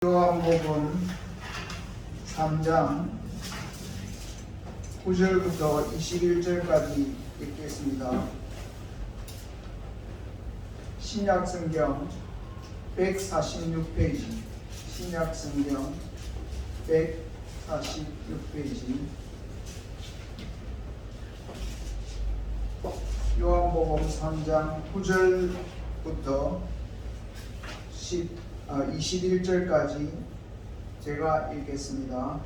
요한복음 3장 9절부터 21절까지 읽겠습니다. 신약성경 146페이지, 신약성경 146페이지, 요한복음 3장 9절부터 21절까지 제가 읽겠습니다.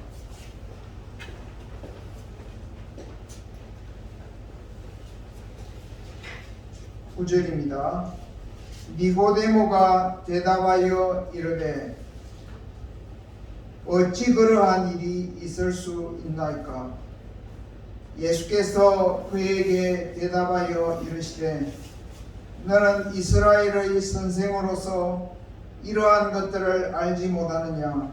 (9절입니다) 니고데모가 대답하여 이르되 어찌 그러한 일이 있을 수 있나이까? 예수께서 그에게 대답하여 이르시되 너는 이스라엘의 선생으로서 이러한 것들을 알지 못하느냐?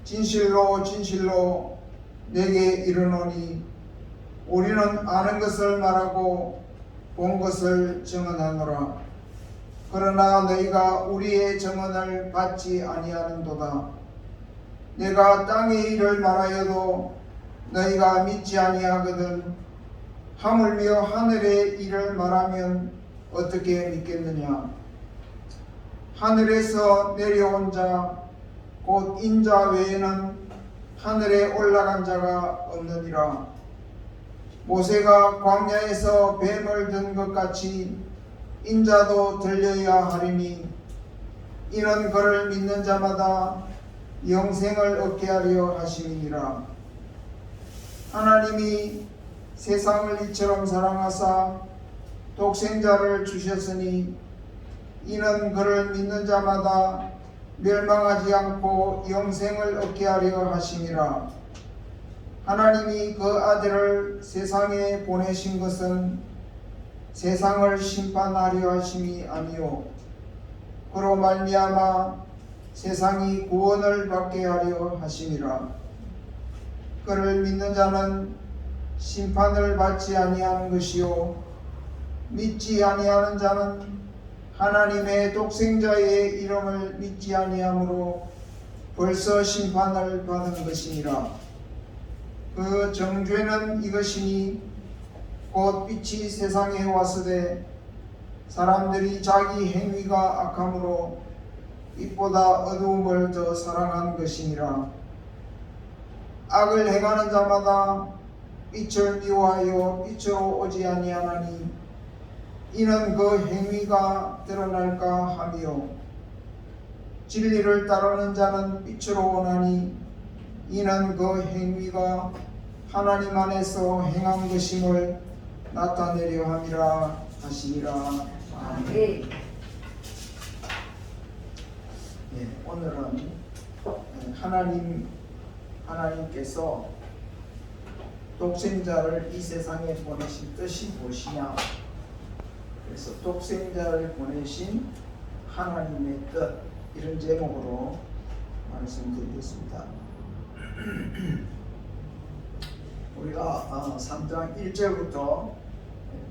진실로 진실로 내게 이르노니 우리는 아는 것을 말하고 본 것을 증언하노라. 그러나 너희가 우리의 증언을 받지 아니하는도다. 내가 땅의 일을 말하여도 너희가 믿지 아니하거든 하물며 하늘의 일을 말하면 어떻게 믿겠느냐? 하늘에서 내려온 자 곧 인자 외에는 하늘에 올라간 자가 없느니라. 모세가 광야에서 뱀을 든 것 같이 인자도 들려야 하리니 이는 그를 믿는 자마다 영생을 얻게 하려 하심이니라. 하나님이 세상을 이처럼 사랑하사 독생자를 주셨으니 이는 그를 믿는 자마다 멸망하지 않고 영생을 얻게 하려 하심이라. 하나님이 그 아들을 세상에 보내신 것은 세상을 심판하려 하심이 아니요 그로 말미암아 세상이 구원을 받게 하려 하심이라. 그를 믿는 자는 심판을 받지 아니하는 것이요 믿지 아니하는 자는 하나님의 독생자의 이름을 믿지 아니하므로 벌써 심판을 받은 것이니라. 그 정죄는 이것이니 곧 빛이 세상에 왔으되 사람들이 자기 행위가 악함으로 빛보다 어두움을 더 사랑한 것이니라. 악을 행하는 자마다 빛을 미워하여 빛으로 오지 아니하나니 이는 그 행위가 드러날까 하며 진리를 따르는 자는 빛으로 오나니 이는 그 행위가 하나님 안에서 행한 것임을 나타내려 함이라 하시니라. 아멘. 오늘은 하나님께서 독생자를 이 세상에 보내신 뜻이 무엇이냐? 그래서 독생자를 보내신 하나님의 뜻, 이런 제목으로 말씀드리겠습니다. 우리가 3장 1절부터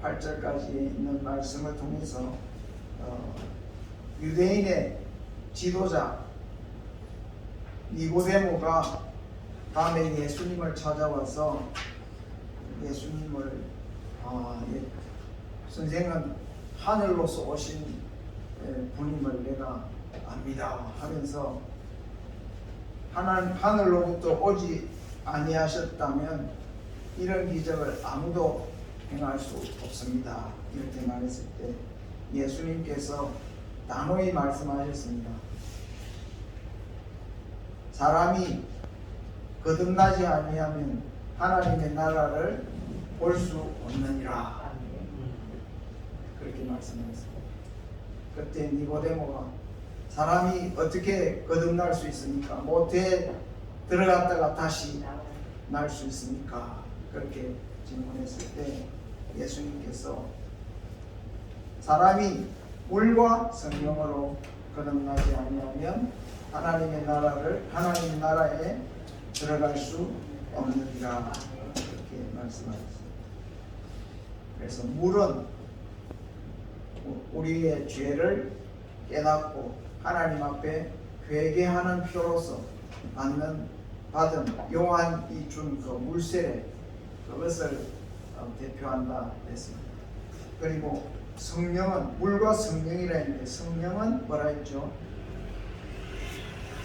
8절까지 있는 말씀을 통해서 유대인의 지도자 니고데모가 밤에 예수님을 찾아와서 예수님을 선생은 하늘로서 오신 분임을 내가 압니다 하면서 하늘로부터 오지 아니하셨다면 이런 기적을 아무도 행할 수 없습니다. 이렇게 말했을 때 예수님께서 단호히 말씀하셨습니다. 사람이 거듭나지 아니하면 하나님의 나라를 볼 수 없느니라. 그렇게 말씀하셨습니다. 그때 니고데모가 사람이 어떻게 거듭날 수 있습니까? 모태에 들어갔다가 다시 날 수 있습니까? 그렇게 질문했을 때 예수님께서 사람이 물과 성령으로 거듭나지 아니하면 하나님 나라에 들어갈 수 없느니라. 그렇게 말씀하셨습니다. 그래서 물은 우리의 죄를 깨닫고 하나님 앞에 회개하는 표로서 받은 요한이 준 그 물세례, 그것을 대표한다 했습니다. 그리고 성령은, 물과 성령이라 했는데 성령은 뭐라 했죠?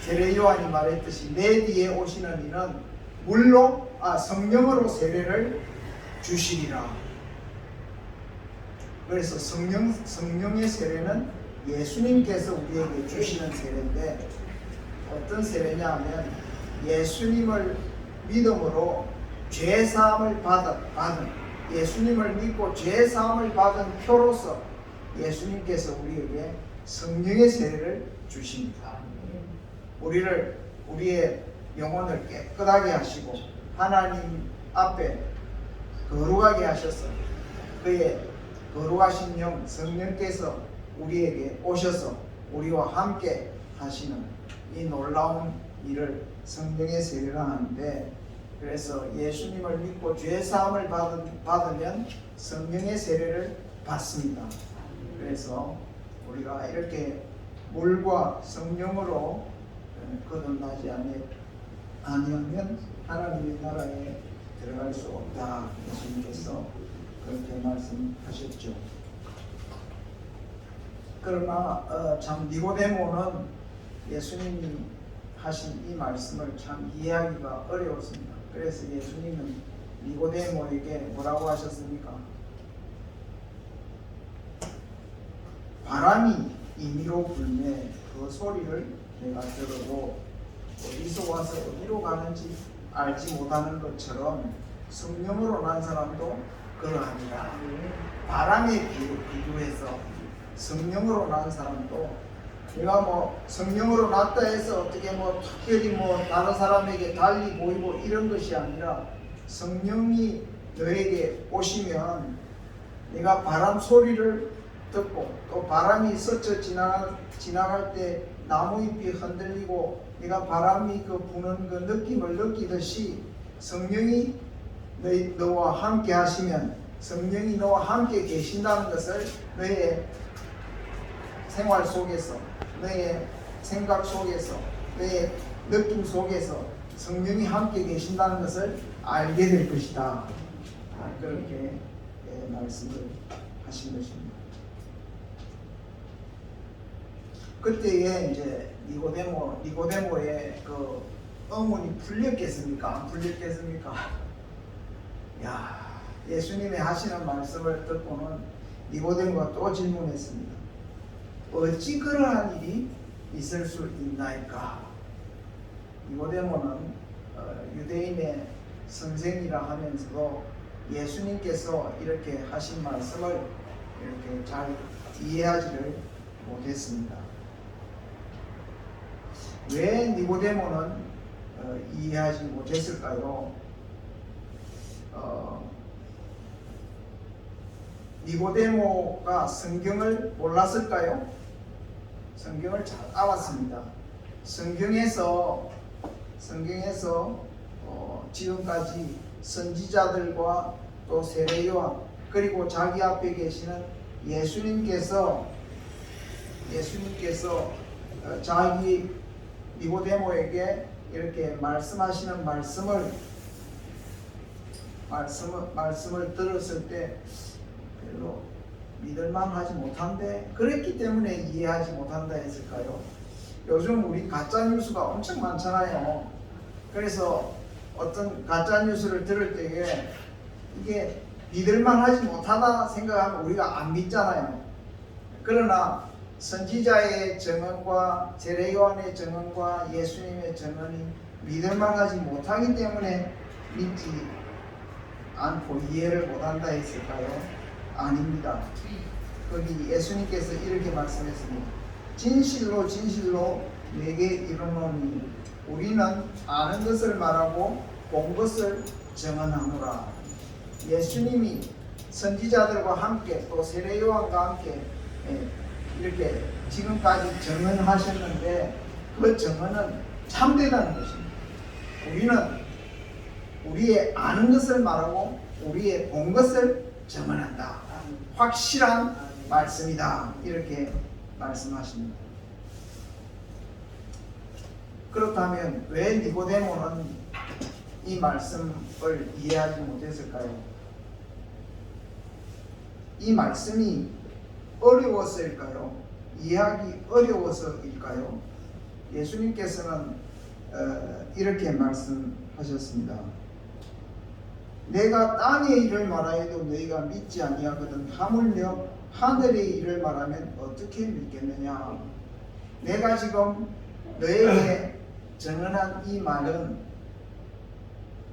세례 요한이 말했듯이 내 뒤에 오시는 이는 성령으로 세례를 주시리라. 그래서 성령의 세례는 예수님께서 우리에게 주시는 세례인데, 어떤 세례냐 하면 예수님을 믿음으로 죄사함을 받은 예수님을 믿고 죄사함을 받은 표로서 예수님께서 우리에게 성령의 세례를 주십니다. 우리의 영혼을 깨끗하게 하시고 하나님 앞에 거룩하게 하셔서 그의 거룩하신 영 성령께서 우리에게 오셔서 우리와 함께 하시는 이 놀라운 일을 성령의 세례라 하는데, 그래서 예수님을 믿고 죄사함을 받으면 성령의 세례를 받습니다. 그래서 우리가 이렇게 물과 성령으로 거듭나지 아니하면 하나님의 나라에 들어갈 수 없다. 예수님께서 그렇게 말씀하셨죠. 그러나 참 니고데모는 예수님이 하신 이 말씀을 참 이해하기가 어려웠습니다. 그래서 예수님은 니고데모에게 뭐라고 하셨습니까? 바람이 임의로 불매 그 소리를 내가 들어도 어디서 와서 어디로 가는지 알지 못하는 것처럼 성령으로 난 사람도 그러하니라. 바람에 비유해서 성령으로 난 사람도, 내가 성령으로 났다 해서 어떻게 특별히 다른 사람에게 달리 보이고 이런 것이 아니라, 성령이 너에게 오시면 내가 바람 소리를 듣고 또 바람이 스쳐 지나갈 때 나무잎이 흔들리고 네가 바람이 부는 그 느낌을 느끼듯이 성령이 너와 함께 하시면, 성령이 너와 함께 계신다는 것을 너의 생활 속에서, 너의 생각 속에서, 너의 느낌 속에서 성령이 함께 계신다는 것을 알게 될 것이다. 그렇게 말씀을 하신 것입니다. 그때에 이제 니고데모의 그 의문이 풀렸겠습니까? 안 풀렸겠습니까? 예수님의 하시는 말씀을 듣고는 니고데모가 또 질문했습니다. 어찌 그러한 일이 있을 수 있나이까? 니고데모는 유대인의 선생이라 하면서도 예수님께서 이렇게 하신 말씀을 이렇게 잘 이해하지를 못했습니다. 왜 니고데모는 이해하지 못했을까요? 니고데모가 성경을 몰랐을까요? 성경을 잘 알았습니다. 성경에서 지금까지 선지자들과 또 세례 요한, 그리고 자기 앞에 계시는 예수님께서 자기 니고데모에게 이렇게 말씀하시는 말씀을 들었을 때 별로 믿을만하지 못한데, 그랬기 때문에 이해하지 못한다 했을까요? 요즘 우리 가짜뉴스가 엄청 많잖아요. 그래서 어떤 가짜뉴스를 들을 때에 이게 믿을만하지 못하다 생각하면 우리가 안 믿잖아요. 그러나 선지자의 증언과 세례 요한의 증언과 예수님의 증언이 믿을만하지 못하기 때문에 믿지 않고 이해를 못한다 했을까요? 아닙니다. 거기 예수님께서 이렇게 말씀했습니다. 진실로 진실로 내게 이르노니 우리는 아는 것을 말하고 본 것을 증언하노라. 예수님이 선지자들과 함께 또 세례 요한과 함께 이렇게 지금까지 증언하셨는데, 그 증언은 참되다는 것입니다. 우리는 우리의 아는 것을 말하고 우리의 본 것을 증언한다. 확실한 말씀이다. 이렇게 말씀하십니다. 그렇다면 왜 니고데모는 이 말씀을 이해하지 못했을까요? 이 말씀이 어려워서일까요? 이해하기 어려워서일까요? 예수님께서는 이렇게 말씀하셨습니다. 내가 땅의 일을 말하여도 너희가 믿지 아니하거든 하물며 하늘의 일을 말하면 어떻게 믿겠느냐. 내가 지금 너에게 전언한 이 말은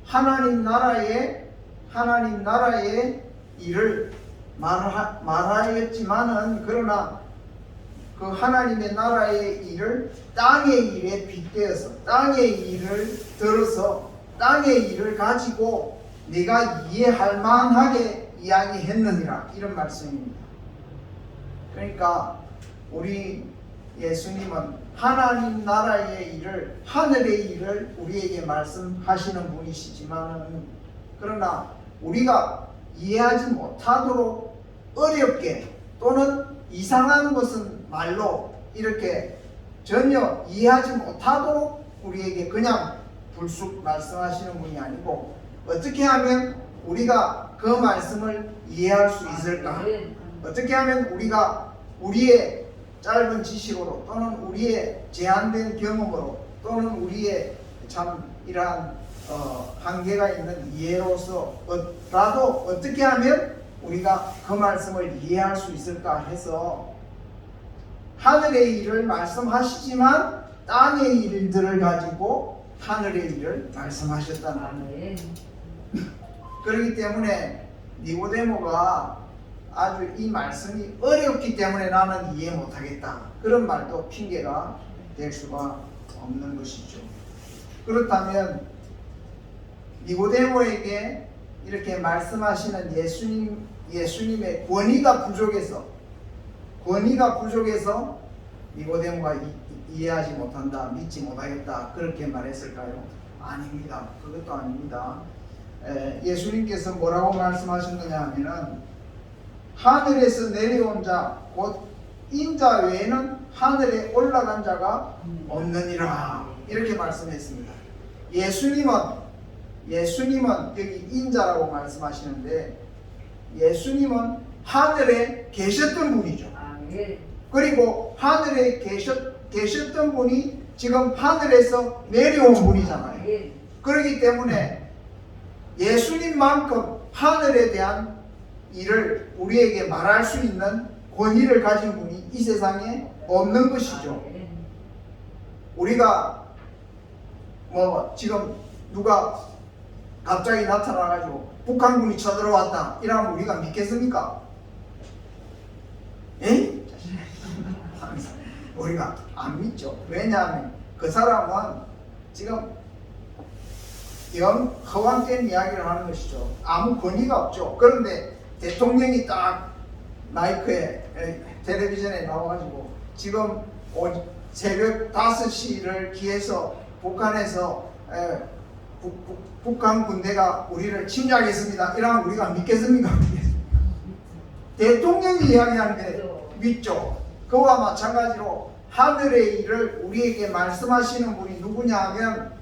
하나님 나라의 일을 말하였지만은, 그러나 그 하나님의 나라의 일을 땅의 일에 빗대어서 땅의 일을 들어서 땅의 일을 가지고 네가 이해할 만하게 이야기했느니라, 이런 말씀입니다. 그러니까 우리 예수님은 하나님 나라의 일을, 하늘의 일을 우리에게 말씀하시는 분이시지만, 그러나 우리가 이해하지 못하도록 어렵게 또는 이상한 것은 말로 이렇게 전혀 이해하지 못하도록 우리에게 그냥 불쑥 말씀하시는 분이 아니고, 어떻게 하면 우리가 그 말씀을 이해할 수 있을까? 어떻게 하면 우리가 우리의 짧은 지식으로 또는 우리의 제한된 경험으로 또는 우리의 참 이러한 한계가 있는 이해로서라도 어떻게 하면 우리가 그 말씀을 이해할 수 있을까 해서 하늘의 일을 말씀하시지만 땅의 일들을 가지고 하늘의 일을 말씀하셨다는 겁니다. 그렇기 때문에 니고데모가 아주 이 말씀이 어렵기 때문에 나는 이해 못하겠다, 그런 말도 핑계가 될 수가 없는 것이죠. 그렇다면 니고데모에게 이렇게 말씀하시는 예수님의 권위가 부족해서 니고데모가 이해하지 못한다, 믿지 못하겠다, 그렇게 말했을까요? 아닙니다. 그것도 아닙니다. 예수님께서 뭐라고 말씀하셨느냐 하면은 하늘에서 내려온 자 곧 인자 외에는 하늘에 올라간 자가 없느니라, 이렇게 말씀했습니다. 예수님은 여기 인자라고 말씀하시는데 예수님은 하늘에 계셨던 분이죠. 그리고 하늘에 계셨던 분이 지금 하늘에서 내려온 분이잖아요. 그렇기 때문에 예수님만큼 하늘에 대한 일을 우리에게 말할 수 있는 권위를 가진 분이 이 세상에 없는 것이죠. 우리가 지금 누가 갑자기 나타나가지고 북한군이 쳐들어왔다 이러면 우리가 믿겠습니까? 에? 우리가 안 믿죠. 왜냐하면 그 사람은 지금 영 허황된 이야기를 하는 것이죠. 아무 권위가 없죠. 그런데 대통령이 딱 마이크에 텔레비전에 나와가지고 지금 새벽 5시를 기해서 북한에서 북한 군대가 우리를 침략했습니다, 이러면 우리가 믿겠습니까? 대통령이 이야기하는데 믿죠. 그와 마찬가지로 하늘의 일을 우리에게 말씀하시는 분이 누구냐 하면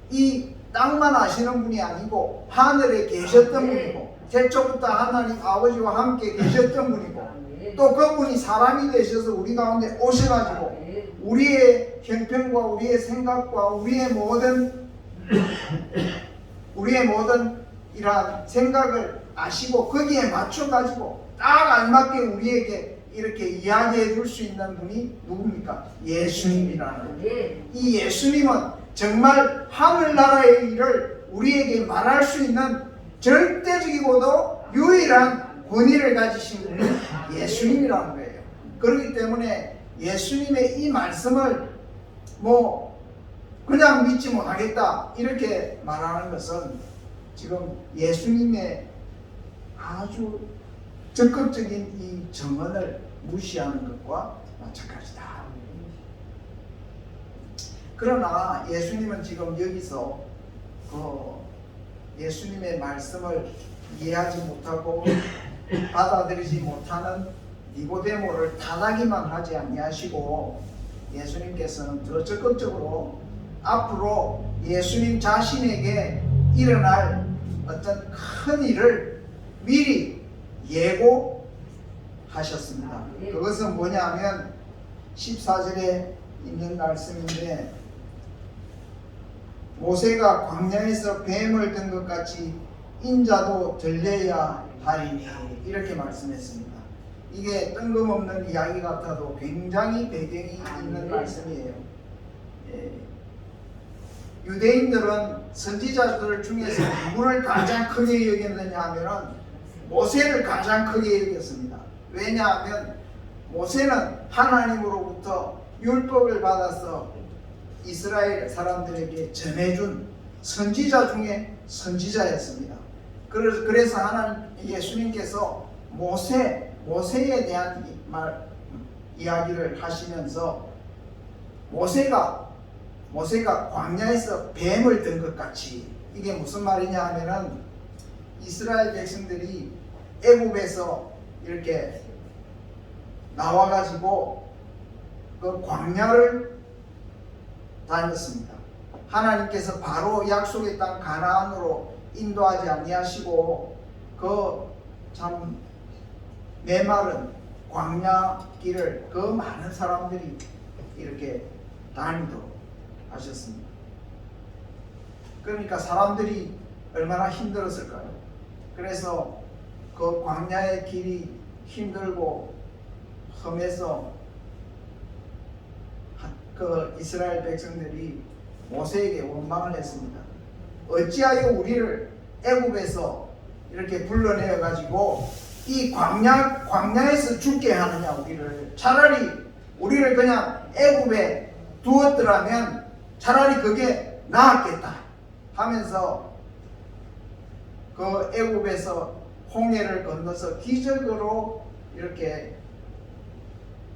이 땅만 아시는 분이 아니고 하늘에 계셨던 분이고 태초부터 하나님 아버지와 함께 계셨던 분이고 또 그분이 사람이 되셔서 우리 가운데 오셔가지고 우리의 형편과 우리의 생각과 우리의 모든 이러한 생각을 아시고 거기에 맞춰가지고 딱 알맞게 우리에게 이렇게 이야기해 줄 수 있는 분이 누굽니까? 예수님이라는 거예요. 이 예수님은 정말 하늘나라의 일을 우리에게 말할 수 있는 절대적이고도 유일한 권위를 가지신 분이 예수님이라는 거예요. 그렇기 때문에 예수님의 이 말씀을 그냥 믿지 못하겠다 이렇게 말하는 것은 지금 예수님의 아주 적극적인 이 정언을 무시하는 것과 마찬가지다. 그러나 예수님은 지금 여기서 예수님의 말씀을 이해하지 못하고 받아들이지 못하는 니고데모를 타닥이만 하지 아니하시고 예수님께서는 더 적극적으로 앞으로 예수님 자신에게 일어날 어떤 큰 일을 미리 예고하셨습니다. 그것은 뭐냐면 14절에 있는 말씀인데, 모세가 광야에서 뱀을 든 것 같이 인자도 들려야 하리니, 이렇게 말씀했습니다. 이게 뜬금없는 이야기 같아도 굉장히 배경이 있는 말씀이에요. 유대인들은 선지자들 중에서 누구를 가장 크게 여겼느냐 하면은 모세를 가장 크게 여겼습니다. 왜냐하면 모세는 하나님으로부터 율법을 받아서 이스라엘 사람들에게 전해준 선지자 중에 선지자였습니다. 그래서 하나님 예수님께서 모세에 대한 이야기를 하시면서 모세가 광야에서 뱀을 든 것 같이, 이게 무슨 말이냐 하면은 이스라엘 백성들이 애굽에서 이렇게 나와가지고 그 광야를 다녔습니다. 하나님께서 바로 약속의 땅 가나안으로 인도하지 아니하시고 그 참 메마른 광야 길을 그 많은 사람들이 이렇게 다니도록 하셨습니다. 그러니까 사람들이 얼마나 힘들었을까요? 그래서 그 광야의 길이 힘들고 험해서 그 이스라엘 백성들이 모세에게 원망을 했습니다. 어찌하여 우리를 애굽에서 이렇게 불러내어 가지고 이 광야에서 죽게 하느냐, 우리를 차라리 우리를 그냥 애굽에 두었더라면 차라리 그게 나았겠다 하면서 그 애굽에서 홍해를 건너서 기적으로 이렇게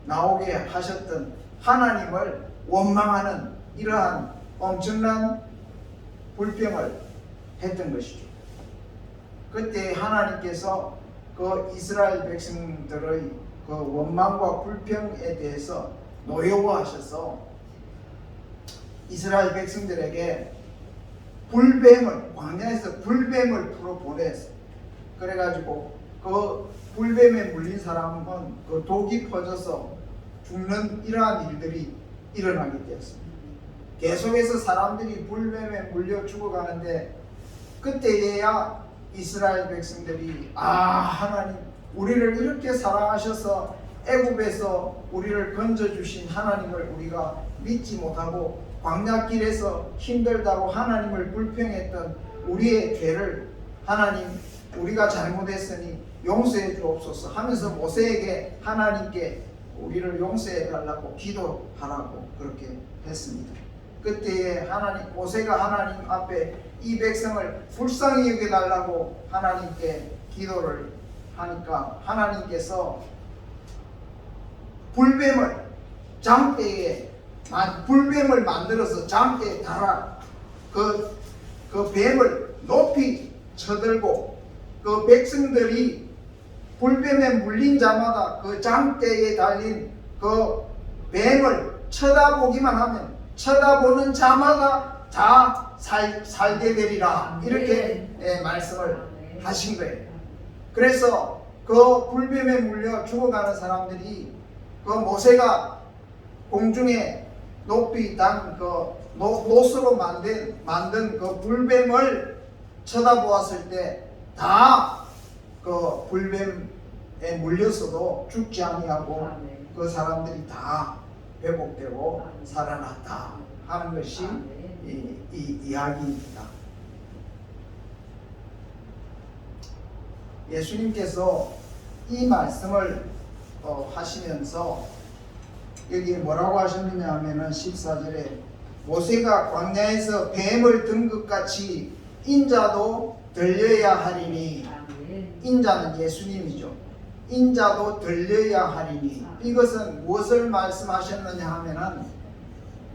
나오게 하셨던 하나님을 원망하는 이러한 엄청난 불평을 했던 것이죠. 그때 하나님께서 그 이스라엘 백성들의 그 원망과 불평에 대해서 노여워하셔서 이스라엘 백성들에게 광야에서 불뱀을 풀어 보냈어요. 그래가지고 그 불뱀에 물린 사람은 그 독이 퍼져서 죽는 이러한 일들이 일어나게 되었습니다. 계속해서 사람들이 불뱀에 물려 죽어가는데, 그때에야 이스라엘 백성들이 하나님, 우리를 이렇게 사랑하셔서 애굽에서 우리를 건져주신 하나님을 우리가 믿지 못하고 광야길에서 힘들다고 하나님을 불평했던 우리의 죄를 하나님, 우리가 잘못했으니 용서해 주옵소서 하면서 모세에게 하나님께 우리를 용서해 달라고 기도하라고 그렇게 했습니다. 그때에 모세가 하나님 앞에 이 백성을 불쌍히 여겨달라고 하나님께 기도를 하니까 하나님께서 불뱀을 만들어서 장대에 달아 그 뱀을 높이 쳐들고, 그 백성들이 불뱀에 물린 자마다 그 장대에 달린 그 뱀을 쳐다보기만 하면 쳐다보는 자마다 다 살게 되리라, 이렇게 말씀을 하신 거예요. 그래서 그 불뱀에 물려 죽어가는 사람들이 그 모세가 공중에 높이 단 그 노스로 만든 그 불뱀을 쳐다보았을 때 다 그 불뱀에 물려서도 죽지 아니하고 그 사람들이 다 회복되고 살아났다 하는 것이 이 이야기입니다. 예수님께서 이 말씀을 하시면서 여기 뭐라고 하셨느냐 하면은 14절에 모세가 광야에서 뱀을 든 것 같이 인자도 들려야 하리니, 인자는 예수님이죠. 인자도 들려야 하리니, 이것은 무엇을 말씀하셨느냐 하면은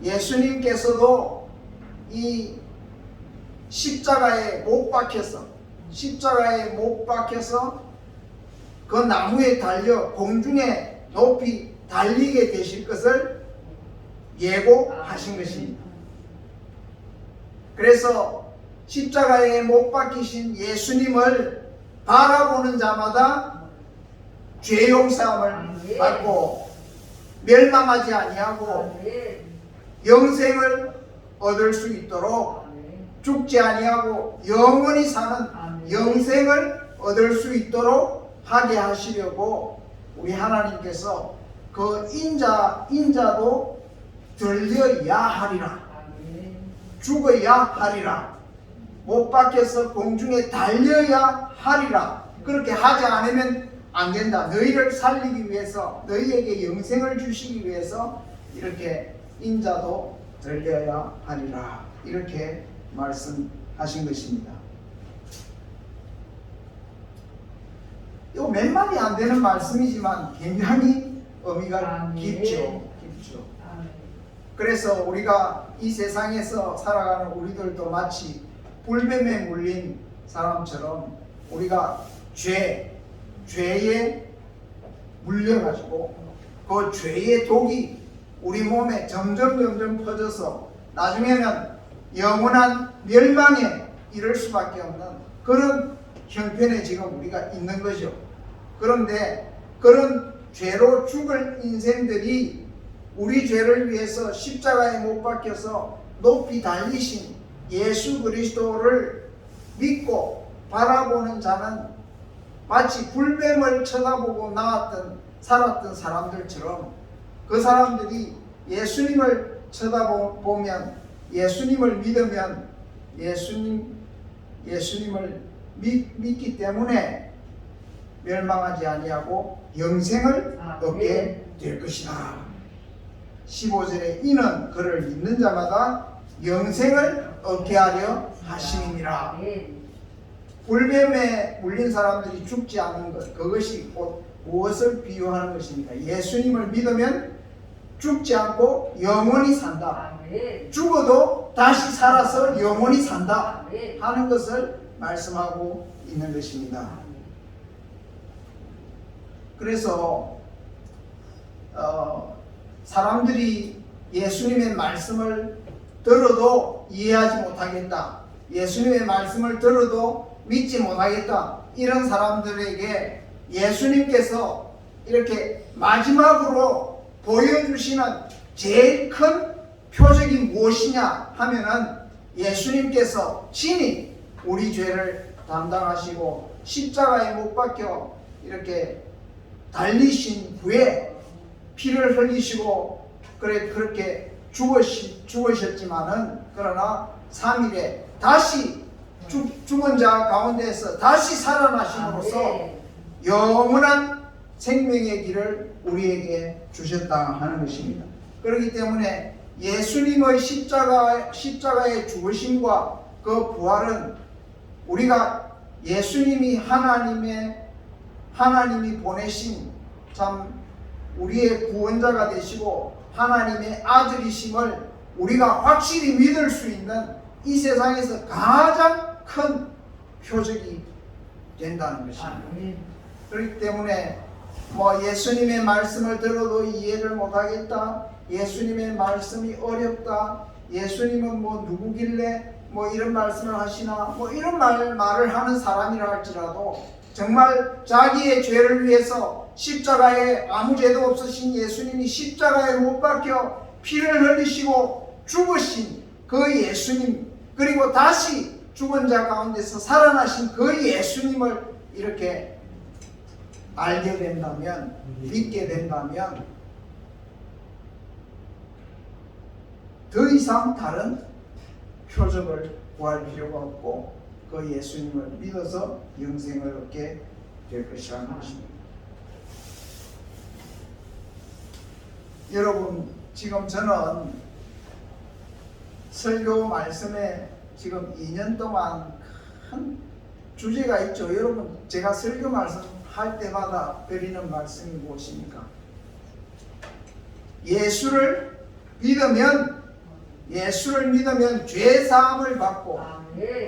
예수님께서도 이 십자가에 못 박혀서 그 나무에 달려 공중에 높이 달리게 되실 것을 예고하신 것입니다. 그래서 십자가에 못 박히신 예수님을 바라보는 자마다 죄 용서함을 받고 멸망하지 아니하고 영생을 얻을 수 있도록 죽지 아니하고 영원히 사는 영생을 얻을 수 있도록 하게 하시려고 우리 하나님께서 그 인자도 들려야 하리라, 죽어야 하리라, 못 박혀서 공중에 달려야 하리라. 그렇게 하지 않으면 안 된다. 너희를 살리기 위해서, 너희에게 영생을 주시기 위해서 이렇게 인자도 들려야 하리라, 이렇게 말씀하신 것입니다. 이거 몇 마디 안 되는 말씀이지만 굉장히 의미가 깊죠. 그래서 우리가 이 세상에서 살아가는 우리들도 마치 불뱀에 물린 사람처럼 우리가 죄에 물려가지고 그 죄의 독이 우리 몸에 점점 퍼져서 나중에는 영원한 멸망에 이를 수밖에 없는 그런 형편에 지금 우리가 있는 거죠. 그런데 그런 죄로 죽을 인생들이 우리 죄를 위해서 십자가에 못 박혀서 높이 달리신 예수 그리스도를 믿고 바라보는 자는 마치 불뱀을 쳐다보고 살았던 사람들처럼 그 사람들이 예수님을 쳐다보면, 예수님을 믿으면, 예수님을 믿기 때문에 멸망하지 아니하고 영생을 얻게 될 것이다. 15절에 이는 그를 믿는 자마다 영생을 얻게 하려 하심이니라. 불뱀에 물린 사람들이 죽지 않는 것, 그것이 곧 무엇을 비유하는 것입니까? 예수님을 믿으면 죽지 않고 영원히 산다. 죽어도 다시 살아서 영원히 산다 하는 것을 말씀하고 있는 것입니다. 그래서 사람들이 예수님의 말씀을 들어도 이해하지 못하겠다, 예수님의 말씀을 들어도 믿지 못하겠다, 이런 사람들에게 예수님께서 이렇게 마지막으로 보여주시는 제일 큰 표적이 무엇이냐 하면은 예수님께서 친히 우리 죄를 담당하시고 십자가에 못 박혀 이렇게 달리신 후에 피를 흘리시고 그렇게 죽으셨지만은 그러나 3일에 다시 죽은 자 가운데서 다시 살아나심으로써 영원한 생명의 길을 우리에게 주셨다 하는 것입니다. 그렇기 때문에 예수님의 십자가의 죽으심과 그 부활은 우리가 예수님이 하나님이 보내신 참 우리의 구원자가 되시고 하나님의 아들이심을 우리가 확실히 믿을 수 있는 이 세상에서 가장 큰 표적이 된다는 것입니다. 그렇기 때문에 예수님의 말씀을 들어도 이해를 못하겠다, 예수님의 말씀이 어렵다, 예수님은 누구길래 이런 말씀을 하시나 이런 말을 하는 사람이라 할지라도 정말 자기의 죄를 위해서 십자가에 아무 죄도 없으신 예수님이 십자가에 못 박혀 피를 흘리시고 죽으신 그 예수님, 그리고 다시 죽은 자 가운데서 살아나신 그 예수님을 이렇게 알게 된다면, 믿게 된다면 더 이상 다른 표적을 구할 필요가 없고 그 예수님을 믿어서 영생을 얻게 될 것이라는 것입니다. 여러분, 지금 저는 설교 말씀에 지금 2년 동안 큰 주제가 있죠. 여러분, 제가 설교 말씀 할 때마다 드리는 말씀이 무엇입니까? 예수를 믿으면 죄 사함을 받고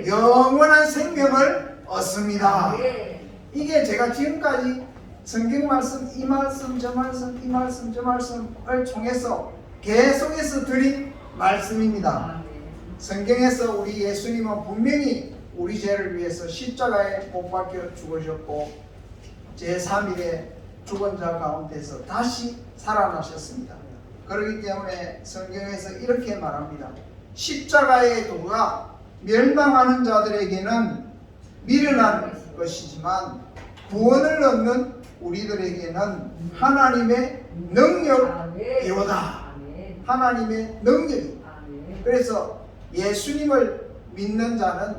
영원한 생명을 얻습니다. 이게 제가 지금까지 성경 말씀, 이 말씀, 저 말씀, 이 말씀, 저 말씀을 통해서 계속해서 드린 말씀입니다. 성경에서 우리 예수님은 분명히 우리 죄를 위해서 십자가에 못 박혀 죽으셨고 제3일에 죽은 자 가운데서 다시 살아나셨습니다. 그렇기 때문에 성경에서 이렇게 말합니다. 십자가의 도가 멸망하는 자들에게는 미련한 것이지만 구원을 얻는 우리들에게는 하나님의 능력이로다. 하나님의 능력이. 그래서 예수님을 믿는 자는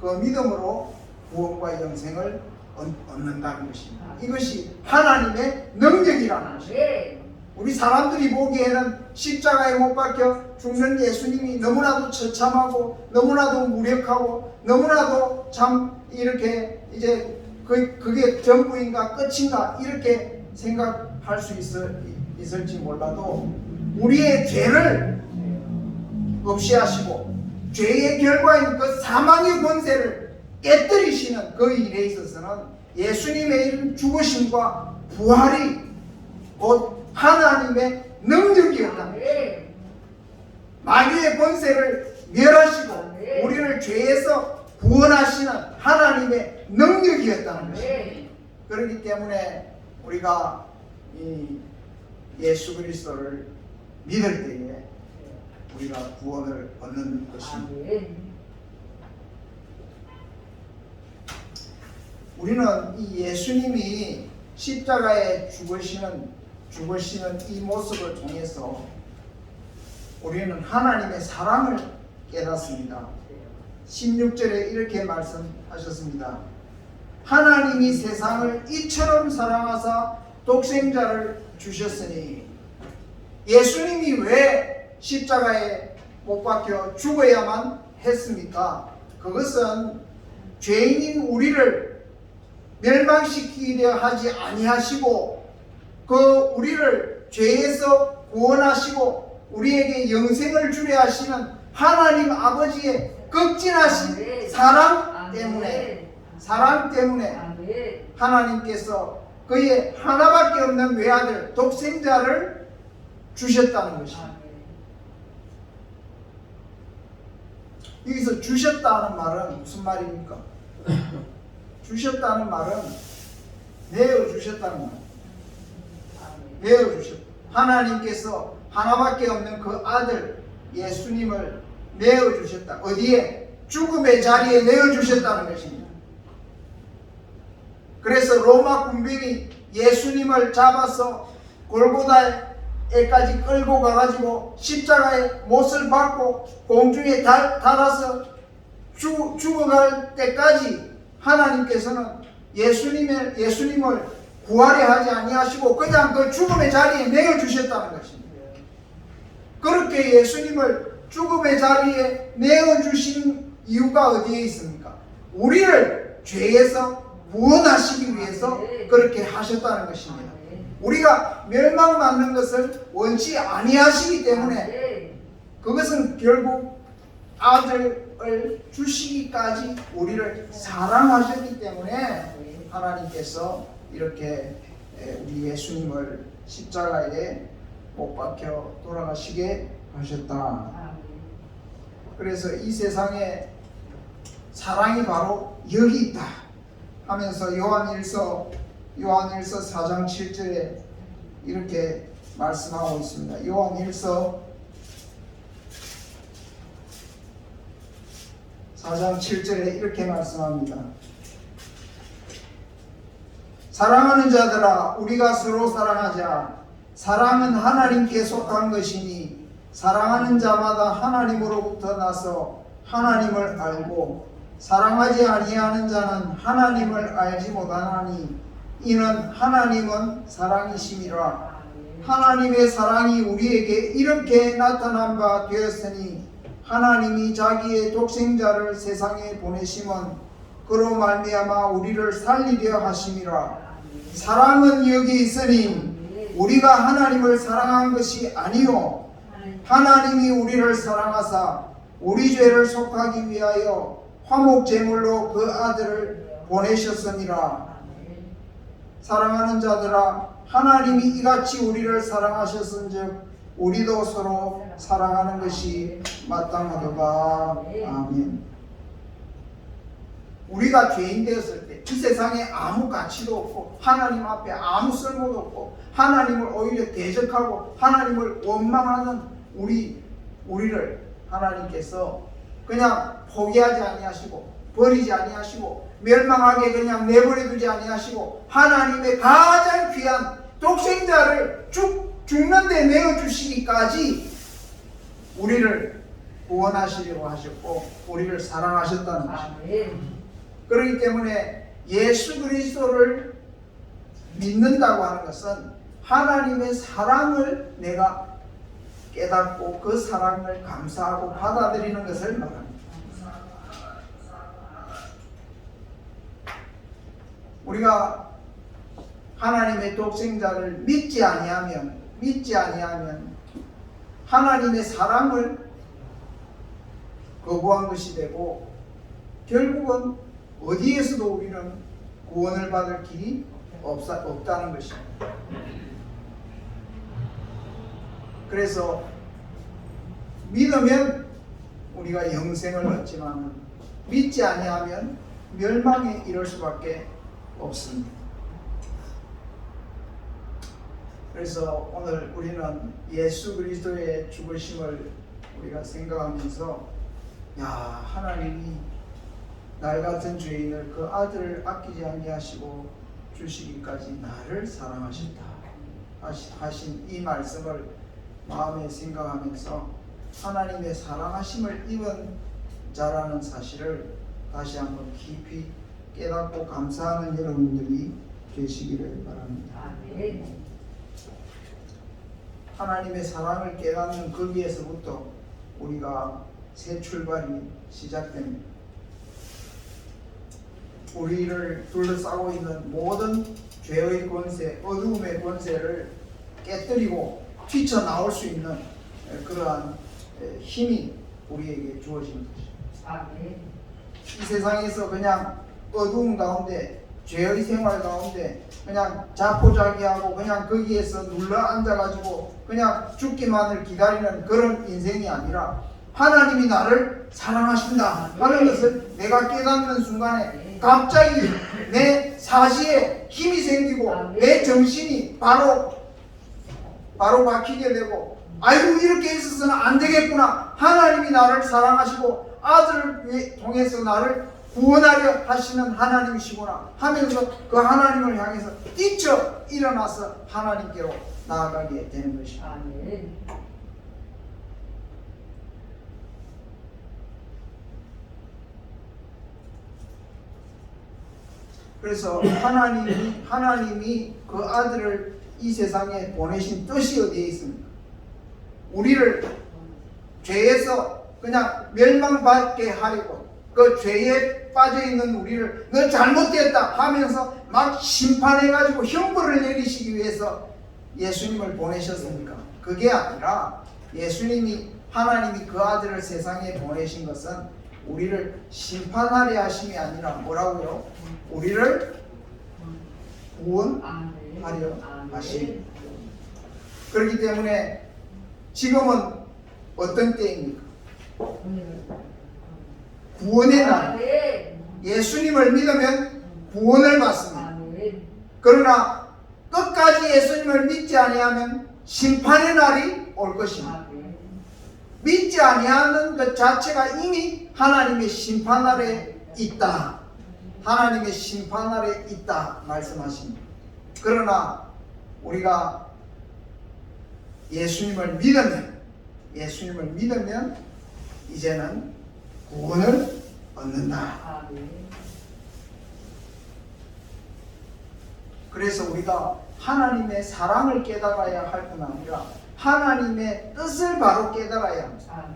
그 믿음으로 구원과 영생을 얻는다는 것입니다. 이것이 하나님의 능력이라는 것입니다. 우리 사람들이 보기에는 십자가에 못 박혀 죽는 예수님이 너무나도 처참하고 너무나도 무력하고 너무나도 참 이렇게 이제 그게 전부인가 끝인가 이렇게 생각할 수 있을지 몰라도 우리의 죄를 없이 하시고 죄의 결과인 그 사망의 권세를 깨뜨리시는 그 일에 있어서는 예수님의 이런 죽으심과 부활이 곧 하나님의 능력이었다. 마귀의 권세를 멸하시고 우리를 죄에서 구원하시는 하나님의 능력이었다는 것입니다. 그렇기 때문에 우리가 이 예수 그리스도를 믿을 때에 우리가 구원을 얻는 것입니다. 우리는 이 예수님이 십자가에 죽으시는 이 모습을 통해서 우리는 하나님의 사랑을 깨닫습니다. 16절에 이렇게 말씀하셨습니다. 하나님이 세상을 이처럼 사랑하사 독생자를 주셨으니. 예수님이 왜 십자가에 못 박혀 죽어야만 했습니까? 그것은 죄인인 우리를 멸망시키려 하지 아니하시고 그 우리를 죄에서 구원하시고 우리에게 영생을 주려 하시는 하나님 아버지의 극진하신 사랑 때문에 하나님께서 그의 하나밖에 없는 외아들 독생자를 주셨다는 것입니다. 여기서 주셨다는 말은 무슨 말입니까? 주셨다는 말은 내어주셨다는 말입니다. 내어주셨다. 하나님께서 하나밖에 없는 그 아들 예수님을 내어주셨다. 어디에? 죽음의 자리에 내어주셨다는 것입니다. 그래서 로마 군병이 예수님을 잡아서 골고다에까지 끌고 가가지고 십자가에 못을 박고 공중에 달아서 죽어갈 때까지 하나님께서는 예수님을 부활에 하지 아니하시고 그냥 그 죽음의 자리에 내어주셨다는 것입니다. 그렇게 예수님을 죽음의 자리에 내어주신 이유가 어디에 있습니까? 우리를 죄에서 구원하시기 위해서 그렇게 하셨다는 것입니다. 우리가 멸망받는 것을 원치 아니하시기 때문에 그것은 결국 아들을 주시기까지 우리를 사랑하셨기 때문에 하나님께서 이렇게 우리 예수님을 십자가에 못 박혀 돌아가시게 하셨다. 그래서 이 세상에 사랑이 바로 여기 있다 하면서 요한일서 4장 7절에 이렇게 말씀하고 있습니다. 요한일서 4장 7절에 이렇게 말씀합니다. 사랑하는 자들아 우리가 서로 사랑하자. 사랑은 하나님께 속한 것이니 사랑하는 자마다 하나님으로부터 나서 하나님을 알고 사랑하지 아니하는 자는 하나님을 알지 못하나니 이는 하나님은 사랑이심이라. 하나님의 사랑이 우리에게 이렇게 나타난 바 되었으니 하나님이 자기의 독생자를 세상에 보내심은 그로 말미암아 우리를 살리려 하심이라. 사랑은 여기 있으니 우리가 하나님을 사랑한 것이 아니요 하나님이 우리를 사랑하사 우리 죄를 속하기 위하여 화목 제물로 그 아들을 보내셨으니라. 사랑하는 자들아 하나님이 이같이 우리를 사랑하셨은즉 우리도 서로 사랑하는 것이 마땅하도다. 아멘. 우리가 죄인 되었을 때 이 세상에 아무 가치도 없고 하나님 앞에 아무 쓸모도 없고 하나님을 오히려 대적하고 하나님을 원망하는 우리를 하나님께서 그냥 포기하지 아니하시고 버리지 아니하시고 멸망하게 그냥 내버려 두지 아니하시고 하나님의 가장 귀한 독생자를 죽는 데 내어주시기까지 우리를 구원하시려고 하셨고 우리를 사랑하셨다는 것입니다. 그렇기 때문에 예수 그리스도를 믿는다고 하는 것은 하나님의 사랑을 내가 깨닫고 그 사랑을 감사하고 받아들이는 것을 말합니다. 우리가 하나님의 독생자를 믿지 아니하면 하나님의 사랑을 거부한 것이 되고 결국은 어디에서도 우리는 구원을 받을 길이 없다는 것입니다. 그래서 믿으면 우리가 영생을 얻지만 믿지 아니하면 멸망에 이를 수밖에 없습니다. 그래서 오늘 우리는 예수 그리스도의 죽으심을 우리가 생각하면서 하나님이 날 같은 죄인을 그 아들을 아끼지 아니하시고 주시기까지 나를 사랑하셨다 하신 이 말씀을 마음에 생각하면서 하나님의 사랑하심을 입은 자라는 사실을 다시 한번 깊이 깨닫고 감사하는 여러분들이 되시기를 바랍니다. 하나님의 사랑을 깨닫는 거기에서부터 우리가 새 출발이 시작됩니다. 우리를 둘러싸고 있는 모든 죄의 권세, 어두움의 권세를 깨뜨리고 뛰쳐나올 수 있는 그러한 힘이 우리에게 주어지는 것입니다. 이 세상에서 그냥 어두움 가운데 죄의 생활 가운데 그냥 자포자기하고 그냥 거기에서 눌러 앉아가지고 그냥 죽기만을 기다리는 그런 인생이 아니라 하나님이 나를 사랑하신다 하는 것을 내가 깨닫는 순간에 갑자기 내 사지에 힘이 생기고 내 정신이 바로 바뀌게 되고 아이고 이렇게 있어서는 안 되겠구나. 하나님이 나를 사랑하시고 아들을 통해서 나를 구원하려 하시는 하나님이시구나 하면서 그 하나님을 향해서 뛰쳐 일어나서 하나님께로 나아가게 되는 것입니다. 그래서 하나님이 그 아들을 이 세상에 보내신 뜻이 어디에 있습니까? 우리를 죄에서 그냥 멸망받게 하려고 그 죄에 빠져있는 우리를 너 잘못됐다 하면서 막 심판해가지고 형벌을 내리시기 위해서 예수님을 보내셨습니까? 그게 아니라 하나님이 그 아들을 세상에 보내신 것은 우리를 심판하려 하심이 아니라 뭐라고요? 우리를 구원하려 하심. 그렇기 때문에 지금은 어떤 때입니까? 구원의 날. 예수님을 믿으면 구원을 받습니다. 그러나 끝까지 예수님을 믿지 아니하면 심판의 날이 올 것입니다. 믿지 아니하는 것 자체가 이미 하나님의 심판 아래 있다. 하나님의 심판 아래 있다 말씀하십니다. 그러나 우리가 예수님을 믿으면 이제는 구원을 얻는다. 그래서 우리가 하나님의 사랑을 깨달아야 할 뿐 아니라 하나님의 뜻을 바로 깨달아야 합니다.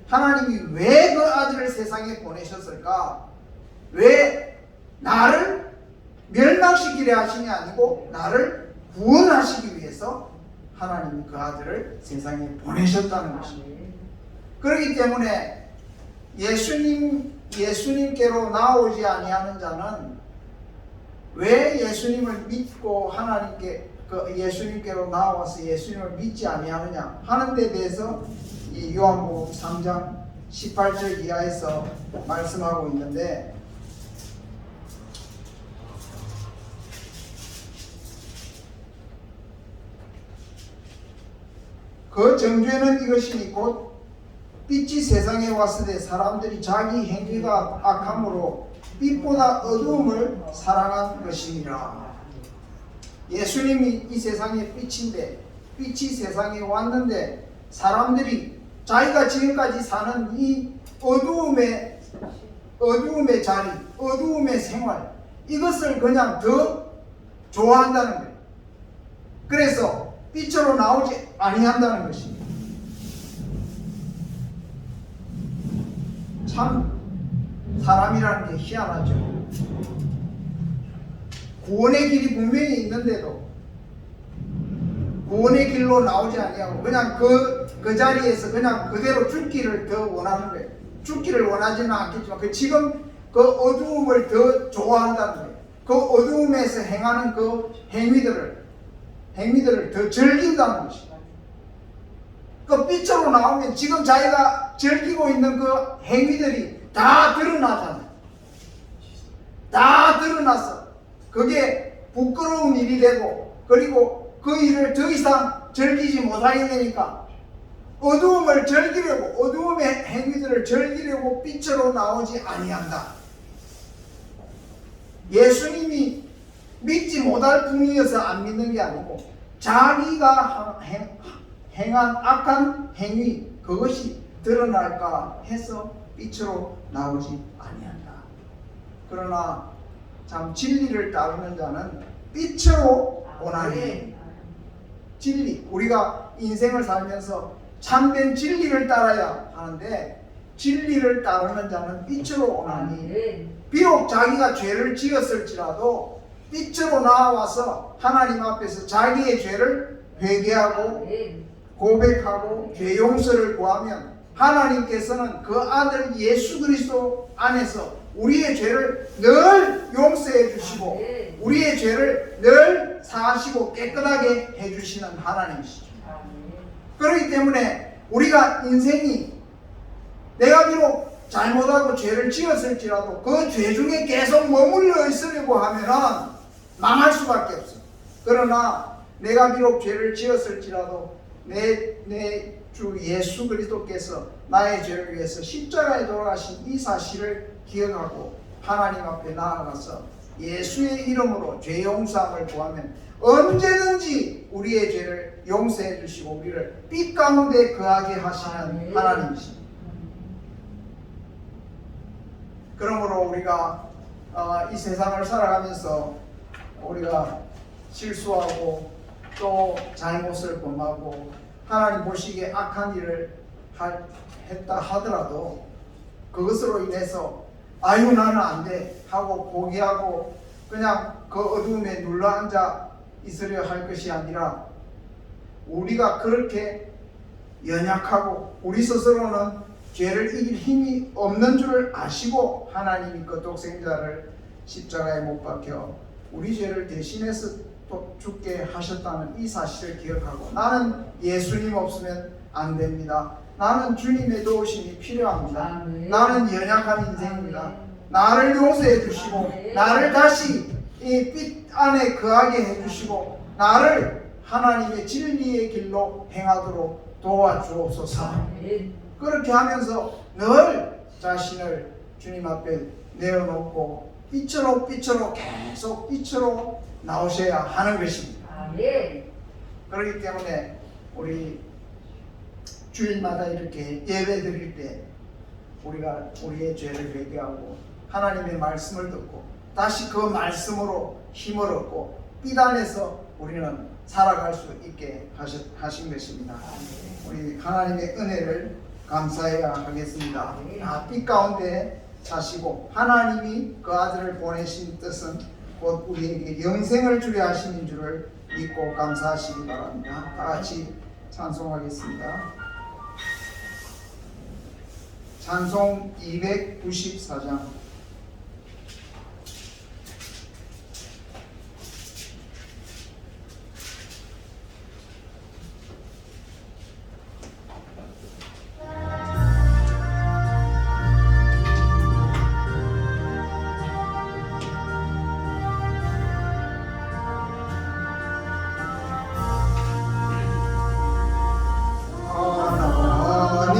하나님이 왜 그 아들을 세상에 보내셨을까? 왜 나를 멸망시키려 하심이 아니고 나를 구원하시기 위해서 하나님이 그 아들을 세상에 보내셨다는 것입니다. 그렇기 때문에 예수님께로 나오지 아니하는 자는 왜 예수님을 믿고 하나님께 그 예수님께로 나와서 예수님을 믿지 아니하느냐 하는 데 대해서 이 요한복음 3장 18절 이하에서 말씀하고 있는데, 그 정죄는 이것이니 곧 빛이 세상에 왔을 때 사람들이 자기 행위가 악함으로 빛보다 어두움을 사랑한 것이니라. 예수님이 이 세상의 빛인데, 빛이 세상에 왔는데 사람들이 자기가 지금까지 사는 이 어두움의 자리, 어두움의 생활, 이것을 그냥 더 좋아한다는 거예요. 그래서 빛으로 나오지 아니한다는 것입니다. 참 사람이라는 게 희한하죠. 구원의 길이 분명히 있는데도 구원의 길로 나오지 아니하고 그냥 그 자리에서 그냥 그대로 죽기를 더 원하는 거예요. 죽기를 원하지는 않겠지만 지금 그 어두움을 더 좋아한다는 거예요. 그 어두움에서 행하는 그 행위들을 더 즐긴다는 것입니다. 그 빛으로 나오면 지금 자기가 즐기고 있는 그 행위들이 다 드러나잖아요. 다 드러나서 그게 부끄러운 일이 되고, 그리고 그 일을 더 이상 즐기지 못하게 되니까 어두움을 즐기려고, 어두움의 행위들을 즐기려고 빛으로 나오지 아니한다. 예수님이 믿지 못할 뿐이어서 안 믿는 게 아니고 자기가 행한 악한 행위, 그것이 드러날까 해서 빛으로 나오지 아니한다. 그러나 참 진리를 따르는 자는 빛으로 오나니, 진리, 우리가 인생을 살면서 참된 진리를 따라야 하는데 진리를 따르는 자는 빛으로 오나니, 비록 자기가 죄를 지었을지라도 빛으로 나와서 하나님 앞에서 자기의 죄를 회개하고 고백하고 죄 용서를 구하면 하나님께서는 그 아들 예수 그리스도 안에서 우리의 죄를 늘 용서해 주시고 우리의 죄를 늘 사하시고 깨끗하게 해주시는 하나님이시죠. 그렇기 때문에 우리가 인생이 내가 비록 잘못하고 죄를 지었을지라도 그 죄 중에 계속 머물러 있으려고 하면은 망할 수밖에 없어. 그러나 내가 비록 죄를 지었을지라도 내 주 예수 그리스도께서 나의 죄를 위해서 십자가에 돌아가신 이 사실을 기억하고 하나님 앞에 나아가서 예수의 이름으로 죄 용서함을 구하면 언제든지 우리의 죄를 용서해 주시고 우리를 빛 가운데 거하게 하시는 하나님이십니다. 그러므로 우리가 이 세상을 살아가면서 우리가 실수하고 또 잘못을 범하고 하나님 보시기에 악한 일을 했다 하더라도 그것으로 인해서 아유 나는 안 돼 하고 포기하고 그냥 그 어두움에 눌러앉아 있으려 할 것이 아니라 우리가 그렇게 연약하고 우리 스스로는 죄를 이길 힘이 없는 줄을 아시고 하나님이 그 독생자를 십자가에 못 박혀 우리 죄를 대신해서 또 죽게 하셨다는 이 사실을 기억하고 나는 예수님 없으면 안 됩니다. 나는 주님의 도우심이 필요합니다. 나는 연약한 인생입니다. 나를 용서해 주시고 나를 다시 이 빛 안에 거하게 해주시고 나를 하나님의 진리의 길로 행하도록 도와주옵소서. 그렇게 하면서 늘 자신을 주님 앞에 내어놓고 빛으로 계속 빛으로 나오셔야 하는 것입니다. 그렇기 때문에 우리 주일마다 이렇게 예배 드릴 때 우리가 우리의 죄를 회개하고 하나님의 말씀을 듣고 다시 그 말씀으로 힘을 얻고 빛 안에서 우리는 살아갈 수 있게 하신 것입니다. 우리 하나님의 은혜를 감사해야 하겠습니다. 빛 가운데 사시고 하나님이 그 아들을 보내신 뜻은 곧 우리에게 영생을 주려 하시는 줄을 믿고 감사하시기 바랍니다. 다 같이 찬송하겠습니다. 찬송 294장.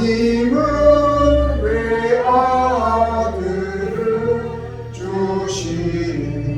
하나님은 왜 아들을 주시니